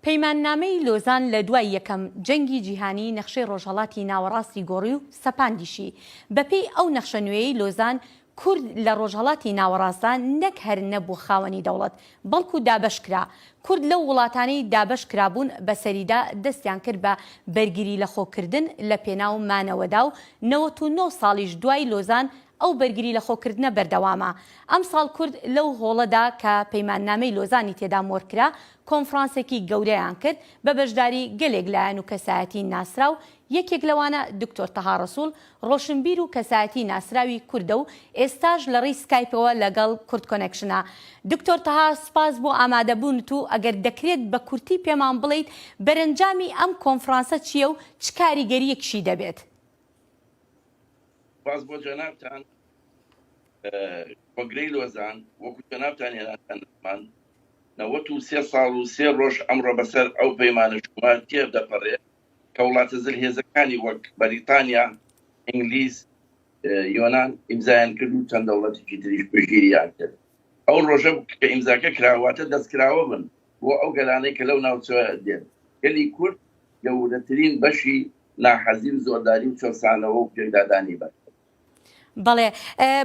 پەیماننامەی لۆزان لە دوای یەکەم جەنگی جیهانی نەخشەی ڕۆژهەڵاتی ناوەڕاستی گۆڕی و سەپاندیشی. بەپێی ئەو نەخشە نوێیەی لۆزان کورد لە ڕۆژهەڵاتی ناوەڕاستان نەک هەر نەبوو خاوەنی دەوڵەت بەڵکو دابەش کرا. کورد لەو وڵاتانەی دابەش کرابوون بەسەریدا دەستیان کرد بە بەرگری لە خۆکردن لە پێناو مانەوەدا و 99 ساڵیش دوای لۆزان ئەو بەرگری لە خۆکردنە بەردەوامە. ئەم ساڵ کورد لەو هۆڵەدا کە پەیماننامەی لۆزانی تێدا مۆرکرا کۆنفرانسێکی گەورەیان کرد بە بەشداری گەلێک لایەن و کەسایەتی ناسرا و یەکێک لەوانە دکتۆر تەها ڕەسوول ڕۆشنبیر و کەسایەتی ناسراوی کوردە و ئێستاش لە ڕێی سکایپەوە لەگەڵ کورد کۆنێکشنە. دکتۆر تەها سپاس بۆ ئامادەبوونت و ئەگەر دەکرێت بە کورتی پێمان بڵیت بەرەنجامی ئەم کۆنفرانسە چییە و چ کاریگەریەکشی دەبێت؟ باز بۆ جەنابتان کۆنگرەی لۆزان وەکو جەنابتان هێناتان 93 ساڵ و 3 ڕۆژ ئەمڕۆ بەسەر ئەو پەیمانە شومان تێب دەپەڕێت کە وڵاتە زلهێزەکانی وەک بەریتانیا، ئینگلیز، یۆنان ئیمزایان کرد و چەند دەوڵەتێکی تریش پشتگیریان کرد. ئەو ڕۆژە کە ئیمزاکە کراواتە دەستکراوە بن بۆ ئەو گەلانەی کە لەو ناوچەوە دێن. گەلی کورد گەورەترین بەشی ناحەزی و زۆرداری و چۆسانەوە و پێکدادانی بەر. بەڵێ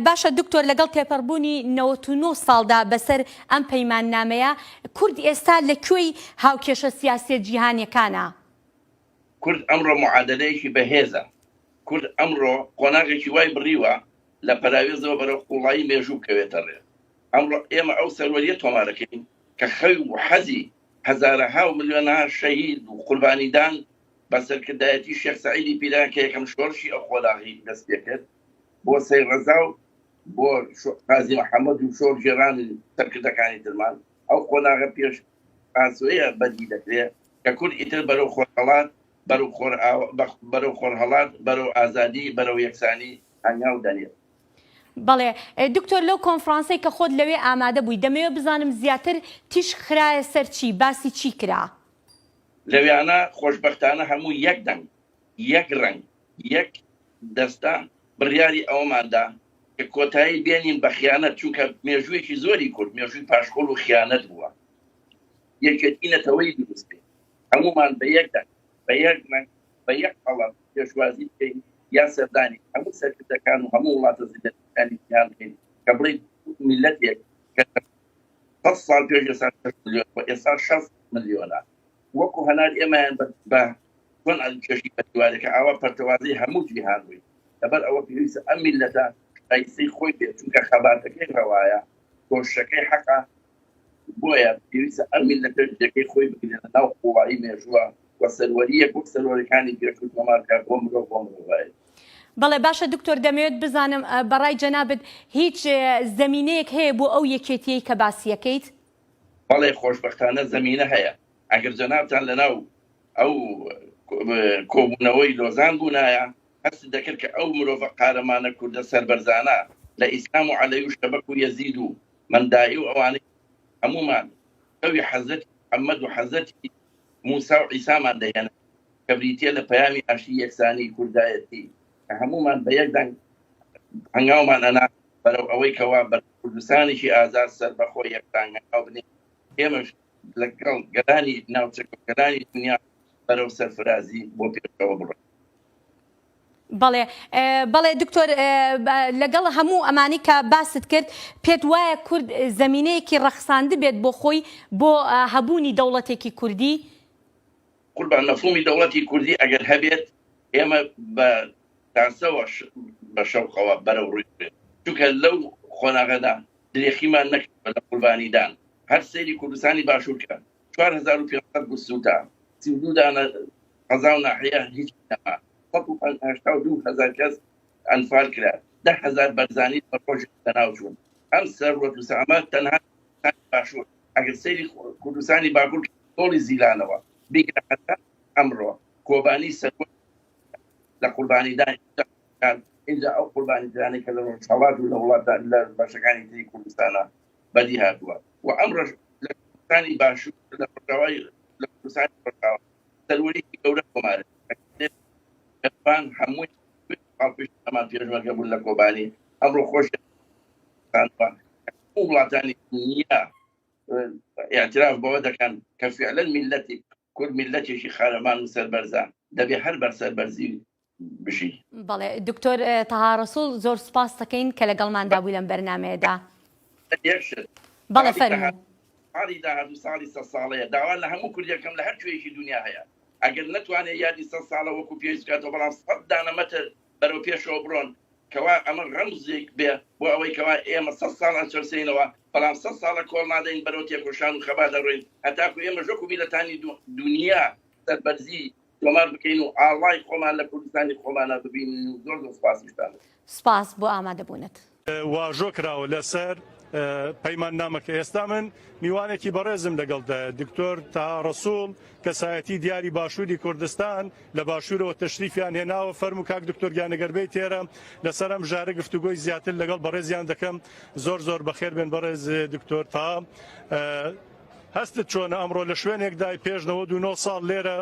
باشە دکتۆر، لەگەڵ تێپەڕبوونی 99 ساڵدا بەسەر ئەم پەیماننامەیە کورد ئێستا لەکوێی هاوکێشە سیاسی جیهانیەکانە؟ کورد ئەمڕۆ معادلەیەکی بەهێزە. کورد ئەمڕۆ قۆناغێکی وای بڕیوە لە پەراوێزەوە بەرەو قوڵایی مێژوو بکەوێتە ڕێ. ئەمڕۆ ئێمە ئەو سەروەریە تۆمارەکەین کە خەوی و حەزی هەزارەها و ملیۆنها شەهید و قوربانیدان بە سەرکردایەتی شێخ سەعیدی پیران کە یەکەم شۆڕشی ئەو قۆناغی دەست پێ کرد بۆ سەی ڕەزا و بۆ قازی محەممەد و شۆڕ جێرانی سەرکردەکانی ترمان. ئەو قۆناغە پێش ئاسوەیە بەدی دەکرێت کە کورد ئیتر بەرەو خۆرهەڵات بەرەو خۆرهەڵات بەرەو ئازادی بەرەو یەکسانی هەنگاو دەنێت. بەڵێ دکتۆر، لەو کۆنفرانسەی کە خۆت لەوێ ئامادە بووی دەمەوێت بزانم زیاتر تیش خرایە سەر چی، باسی چی کرا؟ لەویانە خۆشبەختانە هەموو یەک دەنگ، یەک ڕنگ، یەک دەستا بڕیاری ئەوماندا کە کۆتایی بێنین بە خیانەت، چونکە مێژوویەکی زۆری کورد مێژووی پاشخۆڵ و خیانەت بووە. یەکێتینەتەوەی دروست بێت، هەمومان بە یەک دەنگ، بە یەک ڕنگ، بە یەک هەڵات پێشوازی بکەین یا سەردانی هەموو سەرکردەکان و هەموو وڵاتە زیندەکانی جیهان بکەین کە بڵێ میلەتێک کە 100 ساڵ پێش ئێستا 6 ملیۆن و ئێستا 60 ملیۆنە وەکو هەنار ئێمەیان بە چۆن ئەلکێشی بەدیوارێکە ئاوا پەرتەوازی هەموو جیهان بووین. لەبەر ئەوە پێویستە ئەم میلەتە شایستەی خۆی بێت، چونکە خەباتەکەی ڕەوایە، کۆشەکەی حەقا، بۆیە پێویستە ئەم میلەتە جێگەی خۆی بگرێتە ناو قوڵایی مێژووە و سەروەریەک وەک سەروەریەکانی پێشوو تۆمارکە بۆ مرۆڤ بۆ مرۆڤایەت. بەڵێ باشە دکتۆر، دەمەوێت بزانم بەڕای جەنابەت هیچ زەمینەیەک هەیە بۆ ئەو یەکێتیەی کە باسیەکەیت؟ بەڵێ خۆشبەختانە زەمینە هەیە. ئەگەر جەنابتان لەناو ئەو کۆبوونەوەی لۆزان بوونایە هەست دەکرد کە ئەو مرۆڤە قارەمانە کوردە سەربەرزانە لە ئیسلام و عەلەی و شەبەک و یەزید و مەندایی و ئەوانەی هەمومان ئەوی حەزەتی محەممەد و حەزەتی موسا و عیسامان دەهێنن کە بریتیە لە پەیامی ئاشتی یەکسانی کوردایەتی کە هەمومان بە یەک دەنگ هەنگاومان ئەنا بەرەو ئەوەی کەوا بە کوردستانیشی ئازاد سەر بەخۆی یەکتان هەنگاو بنێ. ئێمەش لەگەڵ گەلانی ناوچەکە گەلانی دنیا بەرەو سەرفرازی بۆ پێشەوە بڕۆین. بەڵێ دکتۆر، لەگەڵ هەموو ئەمانی کە باست کرد پێت وایە کورد زەمینەیەکی ڕەخساند بێت بۆ خۆی بۆ هەبوونی دەوڵەتێکی کوردی؟ قوربان مەفهومی دەوڵەتی کوردی ئەگەر هەبێت ئێمە بە تاسەوە بە شەوقەوە بەرەو ڕووی بێت، چونکە لەو خۆناغەدا درێخیمان نەکرد لە قوربانیدان. هەر سەیری کوردستانی باشوورکە 4500 گوسوتا 32 دانە قەزا و ناحیە هیچ نەما 182,000 کەس ئەنفال کرا 10,000 بەرزانی بە ڕۆژ تەناوچوون. ئەم سەروەت و سەعامەت تەنها باشوور ئەگەر سەیری کوردستانی باکوور تۆڵی زیلانەوە بیگرە حتا ئەمڕۆ کۆبانی سەروەت لە قوربانیدان اینجا ئەو قوربانیدانی کە لە ڕۆژهەڵات و لە وڵاتان لە بەشەکانی تری کوردستانە بەدی هاتووە و ئەمڕۆژ لە کوردستانی باشوور لە ڕۆژاوای لە کوردستانی ڕۆژاوا سەروەریی گەورە کۆمارە هەمووی ئەمان پێشمەرگە بوون لە کۆبانی ئەمڕۆ خۆش وڵاتانی دنیا اعتراف بەوە دەکەن کە فعلا میلەتی کورد میلەتێکی خارەمان و سەربەرزە دەبێ هەر بەر سەربەرزی بشی. بەڵێ دکتۆر تەها ڕەسوول زۆر سوپاس دەکەین کە لەگەڵماندا بووی لەم بەرنامەیەدا. بەڵێ فەرموو. ساڵی داهاتوو ساڵی 100 ساڵەیە داوا لە هەموو کوردیەکەم لە هەر کوێیەکی دنیا هەیە ئەگەر نەتوانێت یادی 100 ساڵە وەکو پێویست بکاتەوە بەڵام 100 دانەمەتر بەرەو پێشەوە بڕۆن کەوا ئەمە ڕەمزێک بێ بۆ ئەوەی کەوا ئێمە 100 ساڵان چەرسینەوە بەڵام 100 ساڵە کۆڵ نادەین بەرەو تێکۆشان و خەبا دەڕۆین هەتاکو ئێمە ژۆک و میلەتانی دنیا سەربەرزی تۆمار بکەین و ئاڵای خۆمان لە کوردستانی خۆمانە ببینین و زۆر سوپاس میشتان. سوپاس بۆ ئامادەبوونت. واژۆ کراوە لەسەر پەیمان نامەکە ئێستا من میوانێکی بەڕێزم لەگەڵدا دکتۆر تەها ڕەسوول کەسایەتی دیاری باشووری کوردستان لە باشوورەوە تەشریفیان هێناوە فەرموو کاک دکتۆر گیانەگەربەی تێرە لەسەر ئەم ژارە گفتوگۆی زیاتر لەگەڵ بەڕێزیان دەکەم زۆر زۆر بەخێر بێن بەڕێز دکتۆر تەها. هەستت چۆنە ئەمڕۆ لە شوێنێکدای پێش 99 ساڵ لێرە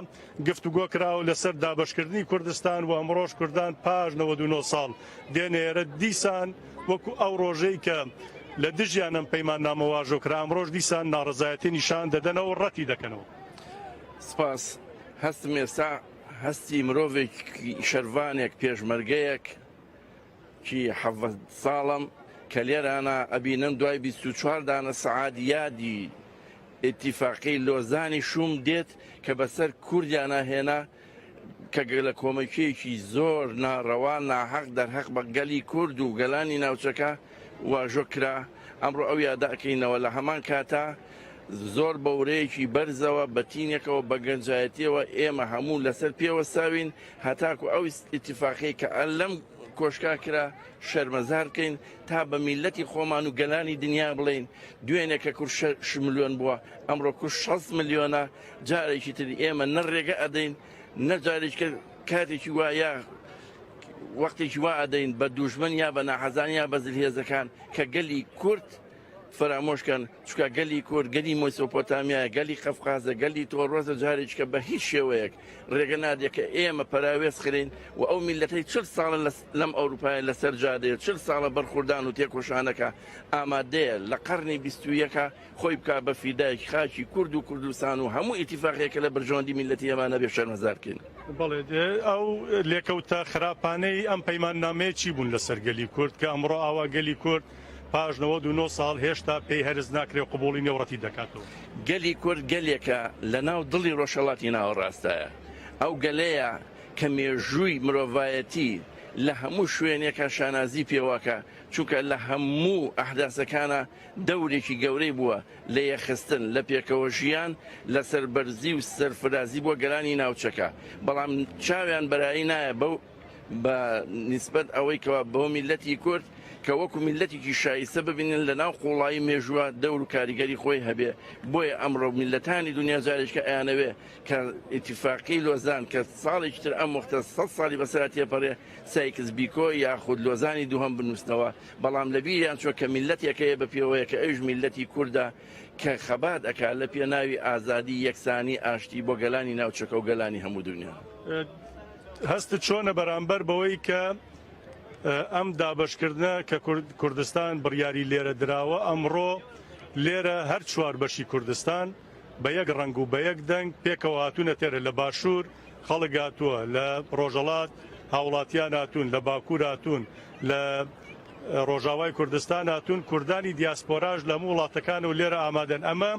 گفتوگۆ کراوە لەسەر دابەشکردنی کوردستان و ئەمڕۆژ کوردان پاش 99 ساڵ دێنێرە دیسان وەکو ئەو ڕۆژەی کە لە دژیانم پەیمان نامە واژۆکرا ئەمڕۆژ دیسان ناڕزایەتی نیشان دەدەنەوە ڕەتی دەکەنەوە. سپاس هەستم ئێستا هەستی مرۆڤێکی شەروانێک پێشمەرگەیەک کی 7 ساڵم کە لێرانە ئەبینم دوای 24 دانە سەعات یادی ئیتیفاقی لۆزانی شوم دێت کە بەسەر کوردیانە هێنا کە لە کۆمەکیەکی زۆر ناڕەوا ناحەق دەرهەق بە گەلی کورد و گەلانی ناوچەکە واژۆ کرا ئەمڕۆ ئەو یاداکەینەوە لە هەمان کاتا زۆر بەورەیەکی بەرزەوە بەتینێکەوە بە گەنجایەتیەوە ئێمە هەموو لەسەر پێوە ساوین هەتاکو ئەو ئیتیفاقی کە لەم کۆشکا کرا شەرمەزارکەین تا بە میلەتی خۆمان و گەلانی دنیا بڵین دوێنێکە کورد 6 ملیۆن بووە ئەمڕۆ کورد 6 ملیۆنە جارێکی تری ئێمە نەڕێگە ئەدەین نەجارێککە کاتێکی وایە وەختێکی وا ئەدەین بە دوژمن یا بە ناحەزان یا بە زلهێزەکان کە گەلی کورد فرامۆشکەن چکە گەلی کورد گەلی مۆسۆپۆتامیایە گەلی قەفقازە گەلی تۆڕۆزە جارێککە بە هیچ شێوەیە ڕێگە نادێکە ئێمە پەراوێز خرین و ئەو میلەتەی 40 ساڵە لەم ئەوروپای لەسەر جادەیە 40 ساڵە بەرخوردان و تێکۆشانەکە ئامادەیە لە قەرنی 21ەکە خۆی بکە بە فیدایکی خاکی کورد و کوردستان و هەموو ئیتیفاقێکە لە بەرژۆندی میلەتی ئەمانە بێ شەرمەزارکەین. بەڵێ ئەو لێکەوتە خراپانەی ئەم پەیمان نامەیە چی بوون لەسەر گەلی کورد کە ئەمڕۆ ئاوا گەلی کورد پاش 99 ساڵ هێشتا پێی هەرز ناکرێ قبوڵی نێوڕەتی دەکاتەوە. گەلی کورد گەلێکە لە ناو دڵی ڕۆژهەڵاتی ناوەڕاستایە ئەو گەلەیە کە مێژووی مرۆڤایەتی لە هەموو شوێنێکە شانازی پێواکە چونکە لە هەموو ئەحداسەکانە دەورێکی گەورەی بووە لە یەخستن لە پێکەوە ژیان لە سەربەرزی و سەرفرازی بۆ گەلانی ناوچەکە بەڵام چاویان بەرایی نایە بە نیسبەت ئەوەی کەوا بۆ میلەتی کورد کە وەکو میلەتێکی شایستە ببینن لە ناو قوڵایی مێژووە دەور و کاریگەری خۆی هەبێ بۆیە ئەمڕۆ میلەتانی دنیا جارێککە ئەیانەوێ کە ئیتیفاقی لۆزان کە ساڵێکی تر ئەم وەختە 100 ساڵی بەسەر تێپەڕێ سایکس بیکۆ یاخود لۆزانی دووهەم بنووسنەوە بەڵام لە بیریان چوە کە میلەتێکەیە بە پێوەیە کە ئەوش میلەتی کووردە کە خەبات ئەکا لە پێناوی ئازادی یەکسانی ئاشتی بۆ گەلانی ناوچەکە و گەلانی هەموو دنیا. هەستت چۆنە بەرامبەر بەوەی کە ئەم دابشکردنە کە کوردستان بڕیاری لێرە دراوە ئەمڕۆ لێرە هەر چوار بەشی کوردستان بە یەک ڕنگ و بە یەک دەنگ پێکەوە هاتوونە تێرە لە باشوور خەڵک هاتووە لە ڕۆژەڵات هاوڵاتیان هاتوون لە باکوور هاتوون لە ڕۆژاوای کوردستان هاتوون کوردانی دیاسپۆراژ لە وڵاتەکان و لێرە ئامادەن ئەمە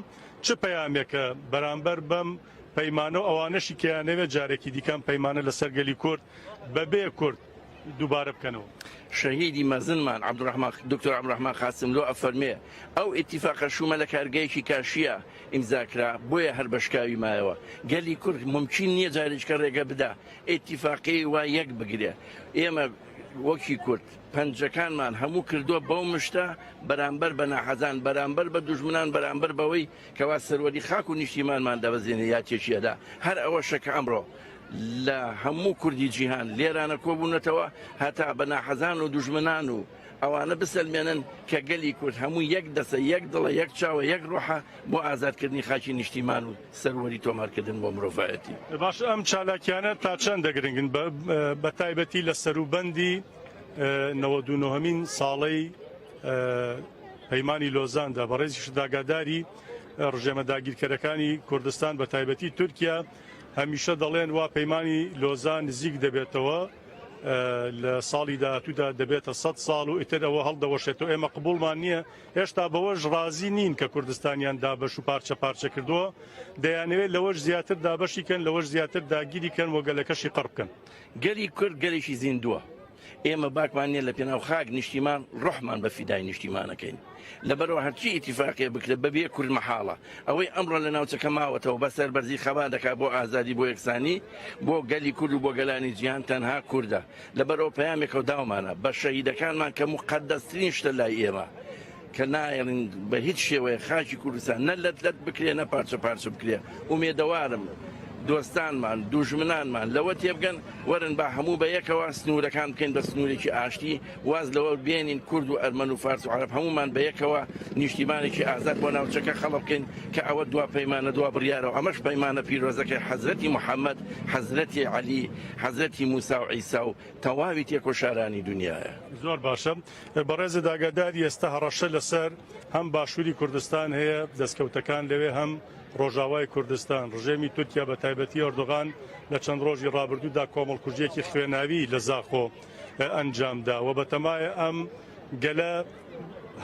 چ پەیامێکە بەرامبەر بەم پەیمانە ئەوانەشی کەیانەوێت جارێکی دیکەم پەیمانە لەسەر گەلی کورد بەبێ کورد دووبارە بکەنەوە. شەهیدی مەزنمان دکتۆر عەبدوڕەحمان قاسم لۆ ئەفەرمێ ئەو ئیتیفاقە شومە لە کارگەیەکی کاشیە ئیمزاکرا بۆیە هەر بەشکاوی مایەوە گەلی کورد ممکن نییە جارێککە ڕێگە بدا ئیتیفاقی وا یەک بگرێ ئێمە وەکی کورد پەنجەکانمان هەموو کردووە بەو مشتە بەرامبەر بە ناحەزان بەرامبەر بە دوژمنان بەرامبەر بەوەی کەوا سەروەری خاک و نیشتیمانمان دەبەزێنێ یا تێکیەدا هەر ئەوە شەکە ئەمڕۆ لە هەموو کوردی جیهان لێرانە کۆبوونەتەوە هەتا بە ناحەزان و دوژمنان و ئەوانە بسەلمێنن کە گەلی کورد هەموو یەک دەسە یەک دڵە یەک چاوە یەک ڕۆحە بۆ ئازادکردنی خاکی نیشتیمان و سەروەری تۆمارکردن بۆ مرۆڤایەتی. باش ئەم چالاکیانە تا چەند دەگرنگن بە تایبەتی لە سەروبەندی 99مین ساڵەی پەیمانی لۆزاندا بەڕێزی شداگاداری ڕژێمە داگیرکەرەکانی کوردستان بە تایبەتی تورکیا هەمیشە دەڵێن وا پەیمانی لۆزان نزیک دەبێتەوە لە ساڵی داهاتوودا دەبێتە 100 ساڵ و ئیتر ئەوە هەڵدەوەشێتەوە. ئێمە قبولمان نییە هێشتا بەوەش ڕازی نین کە کوردستانیان دابەش و پارچە پارچە کردووە، دەیانەوێت لەوەش زیاتر دابەشیکەن، لەوەش زیاتر داگیریکەن و گەلەکەشی قڕ بکەن. گەلی کورد گەلێکی زیندووە. ئێمە باکمان نیە لە پێناو خاک نیشتیمان ڕۆحمان بە فیدای نیشتیمانەکەین. لەبەرەوە هەرچی ئیتیفاقیە بکرێت بەبێ کورد مەحاڵە. ئەوەی ئەمڕۆ لە ناوچەکە ماوەتەوە بەسەر بەرزی خەبا دەکات بۆ ئازادی بۆ یەکسانی بۆ گەلی کورد و بۆ گەلانی جیهان تەنها کووردە. لەبەرەوە پەیامێکە و داومانە بە شەهیدەکانمان کە مقەدەسترین شتە لای ئێمە کە نایڵین بە هیچ شێوەیە خاکی کوردستان نە لەت بکرێ نە پارچە پارچە بکرێ. ئومێدەوارم دۆستانمان دوژمنانمان لەوە تێبگەن وەرن با هەموو بە یەکەوە سنوورەکان بکەین بە سنوورێکی ئاشتی واز لەوە بێنین کورد و ئەرمەن و فارس و عەرەب هەمومان بە یەکەوە نیشتیمانێکی ئازاد بۆ ناوچەکە خەڵق بکەین کە ئەوە دوا پەیمانە دوا بڕیارەوە. ئەمەش پەیمانە پیرۆزەکەی حەزرەتی موحەممەد، حەزرەتی عەلی، حەزرەتی موسا و عیسا و تەواوی تێکۆشارانی دنیاە. زۆر باشە. بەڕێزە داگاداری ئێستا هەڕەشە لەسەر هەم باشووری کوردستان هەیە دەستکەوتەکان لەوێ هەم ڕۆژاوای کوردستان. ڕژێمی تورکیا بە تایبەتی ئەردۆغان لە چەند ڕۆژی ڕابردوودا کۆمەڵکوژیەکی خوێناوی لە زاخۆ ئەنجامدا و بەتەمایە ئەم گەلە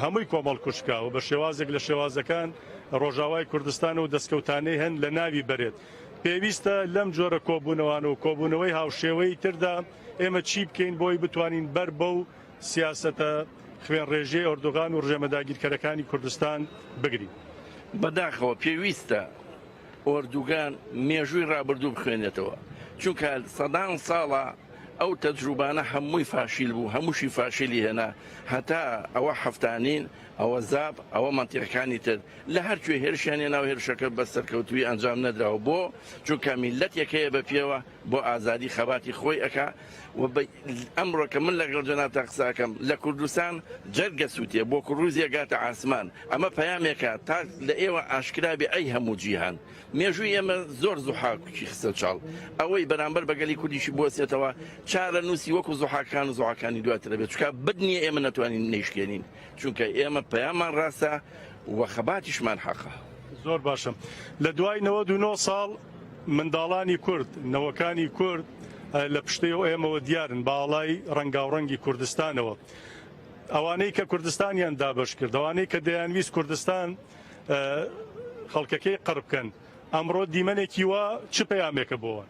هەمووی کۆمەڵکوشکا و بە شێوازێک لە شێوازەکان ڕۆژاوای کوردستان و دەستکەوتانەی هەن لە ناوی بەرێت. پێویستە لەم جۆرە کۆبوونەوان و کۆبوونەوەی هاوشێوەی تردا ئێمە چی بکەین بۆی بتوانین بەر بەو سیاسەتە خوێن ڕێژەی ئەردۆغان و ڕژێمە داگیرکەرەکانی کوردستان بگرین. بەداخەوە پێویستە ئۆردوگان مێژووی ڕابردوو بخوێنێتەوە، چونکە سەدان ساڵە ئەو تەجروبانە هەمووی فاشیل بوو، هەمووشی فاشیلی هێنا هەتا ئەوە هەفتانین ئەوە زاب ئەوە منتیقەکانی تر لە هەرکوێ هێرشیانێ ناو هێرشەکە بە سەرکەوتوی ئەنجام نەدراوە بۆ چونکە میلەت یەکەیە بە پێوە بۆ ئازادی خەباتی خۆی ئەکا و ئەمڕۆ کە من لەگەڵ جەنابتا قساکەم لە کوردستان جەرگە سووتێ بۆ کوڕوزیە گاتە ئاسمان. ئەمە پەیامێکە تا لە ئێوە ئاشکرابێ ئەی هەموو جیهان مێژووی ئێمە زۆر زوحاکی خستە چاڵ ئەوەی بەرامبەر بەگەلی کوردیشی بۆسێتەوە چارە نووسی وەکو زوحاکان و زوحاکانی دواترە بێت چکە بدنیە ئێمە نەتوانین نەیشکێنین چونکە ئێمە پەیامان ڕاستە و خەباتیشمان حەقە. زۆر باشە. لە دوای 99 ساڵ منداڵانی کورد نەوەکانی کورد لە پشتەوە ئێمەوە دیارن باڵای ڕەنگاوڕەنگی کوردستانەوە. ئەوانەی کە کوردستانیان دابش کرد ئەوانەی کە دەیانویست کوردستان خەڵکەکەی قڕ بکەن ئەمڕۆ دیمەنێکی وە چ پەیامێکە بۆوە؟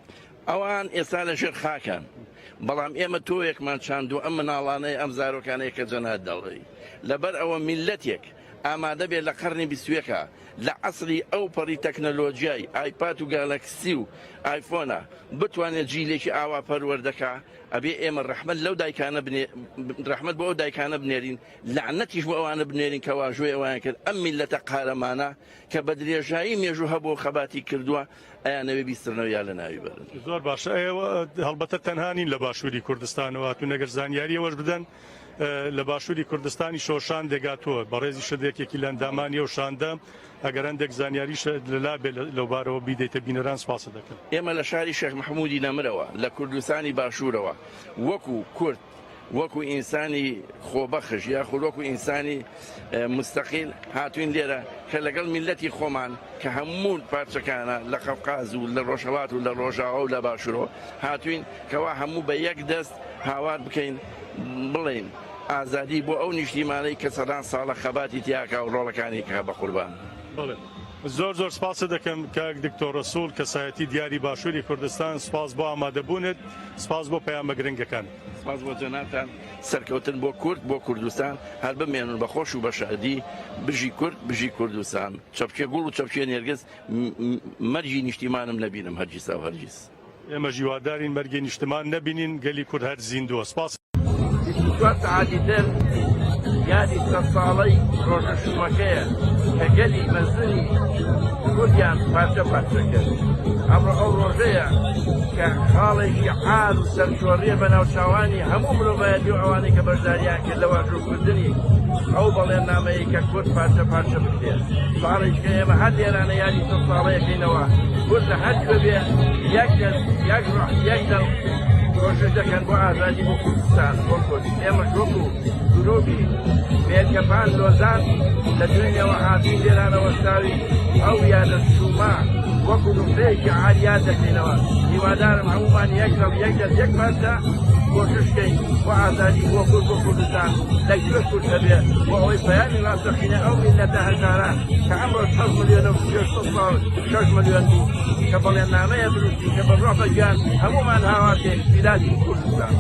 ئەوان ئێستا لە ژێر خاکان بەڵام ئێمە تۆیەکمان چاندوو ئەم مناڵانەی ئەم زارۆکانەیە کە جەنات دەڵێ لەبەر ئەوە میلەتێک ئامادە بێت لە قەرنی 21ەکە لە عەسری ئەو پەڕی تەکنەلۆژیای ئایپاد و گالاکسی و ئایفۆنە بتوانێت جیلێکی ئاوا پەروەردەکە ئەبێ ئێمە ڕەحمەت لەو دایکانە ڕەحمەت بۆ ئەو دایکانە بنێرین لەعنەتیش بۆ ئەوانە بنێرین کە واژوێ ئەوان کرد ئەم میلەتە قارەمانە کە بە درێژایی مێژوو هەبوو خەباتی کردووە ئەیانەوێ بیسترنەوە یا لە ناوی بەرن. زۆر باشە. ئێوە هەڵبەتە تەنهانین لە باشووری کوردستانەوە هاتوو نەگەر زانیاری ئەوەش بدەن لە باشووری کوردستانی شۆشان دێگاتووە بەڕێزی شدێکێکی لە ئەندامانی و شاندە ئەگەر هەندێک زانیاریش لەلا بێ لەوبارەوە بیدەیتە بینەران سپاسە دەکەن. ئێمە لە شاری شێخ محمودی نەمرەوە لە کوردستانی باشوورەوە وەکو کورد وەکو ئینسانی خۆبەخش یاخود وەکو ئینسانی مستەقیل هاتوین لێرە کە لەگەڵ میلەتی خۆمان کە هەموو پارچەکانە لە قەفقاز و لە ڕۆژهەڵات و لە ڕۆژاوە و لە باشوورەوە هاتوین کەوا هەموو بە یەک دەست هاوار بکەین بڵێن ئازادی بۆ ئەو نیشتیمانەی کە سەدان ساڵە خەباتی تیاکە و ڕۆڵەکانی کە بە قوربان. زۆر سپاسە دەکەم کاک دکتۆر ڕەسوول کەسایەتی دیاری باشووری کوردستان سپاس بۆ ئامادەبوونت سپاس بۆ پەیامە گرنگەکان. سپاس بۆ جەنابتان سەرکەوتن بۆ کورد بۆ کوردستان هەر بمێنن بە خۆش و بە شادی بژی کورد بژی کوردستان چەپکێ گوڵ و چەپکێ نێرگس مەرجی نیشتیمانم نەبینم هەرگیز و هەرگیز. ئێمە ژیوادارین مەرگی نیشتمان نەبینین گەلی کورد هەر زیندووە. سپاس. عادیتر یادی سەد ساڵەی ڕۆژەشومەکەیە کە گەلی مەزنی کوردیان پارچە پارچە کرد. ئەمڕۆ ئەو ڕۆژەیە کە خاڵێکی عاد و سەرشۆڕیە بە ناوچاوانی هەموو مرۆڤایەتی و ئەوانەی کە بەشداریان کرد لە واژۆکردنی ئەو بەڵێننامەیە کە کورد پارچە پارچە بکرێت. ساڵێک کە ئێمە هەر لێرانە یادی سەد ساڵەیەکەینەوە کورد لە هەر کوێ بێ یەک دەست یەک ڕۆح یەک دڵ کۆشش دەکەن بۆ ئازادی بۆ کوردستان بۆ کورد ئێمە وەکو گرۆپی مێرکەپان لۆزان لە دوێنێەوە هاتوین لێرانەوە ساوی ئەو یادە سوما وەکو نوقطەیەکی عالیات دەکەینەوە هیوادارم هەمومان یەک دڵ یەک دەست یەک پارچە کۆششکەین بۆ ئازادی بۆ کورد بۆ کوردستان لەگوێ کورد هەبێ بۆ ئەوەی بەیانی ڕاستەقینە ئەو میلەتە هەژاران کە ئەمڕۆ 6 ملیۆن و 6 ملیۆن بوو کە بەڵێننامەیە دروستی کە بە ڕۆحە گیان هەمومان هاواتێک بیلاتی کوردستان